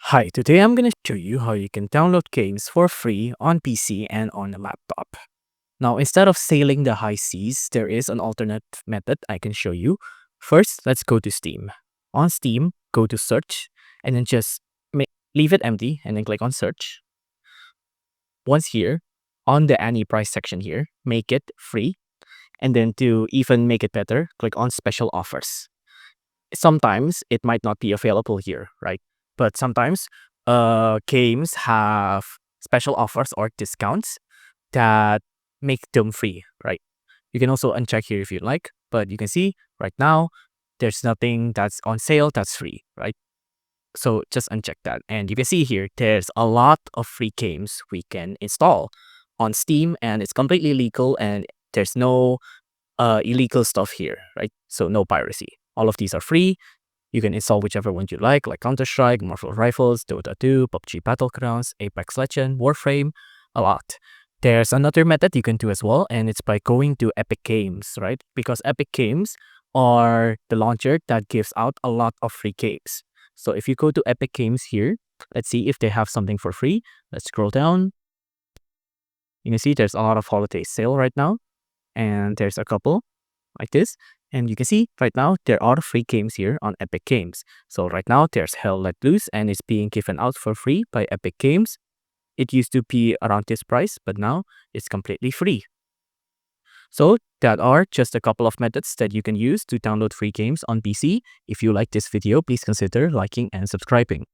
Hi, today I'm going to show you how you can download games for free on PC and on a laptop. Now, instead of sailing the high seas, there is an alternate method I can show you. First, let's go to Steam. On Steam, go to search and then just leave it empty and then click on search. Once here, on the any price section here, make it free. And then to even make it better, click on special offers. Sometimes it might not be available here, right? But sometimes games have special offers or discounts that make them free, right? You can also uncheck here if you like, but you can see right now there's nothing that's on sale that's free, right? So just uncheck that. And you can see here there's a lot of free games we can install on Steam, and it's completely legal and there's no illegal stuff here, right? So no piracy. All of these are free. You can install whichever one you like Counter-Strike, Marvel Rifles, Dota 2, PUBG Battlegrounds, Apex Legends, Warframe, a lot. There's another method you can do as well, and it's by going to Epic Games, right? Because Epic Games are the launcher that gives out a lot of free games. So if you go to Epic Games here, let's see if they have something for free. Let's scroll down. You can see there's a lot of holiday sale right now, and there's a couple like this. And you can see right now there are free games here on Epic Games. So right now there's Hell Let Loose and it's being given out for free by Epic Games. It used to be around this price, but now it's completely free. So that are just a couple of methods that you can use to download free games on PC. If you like this video, please consider liking and subscribing.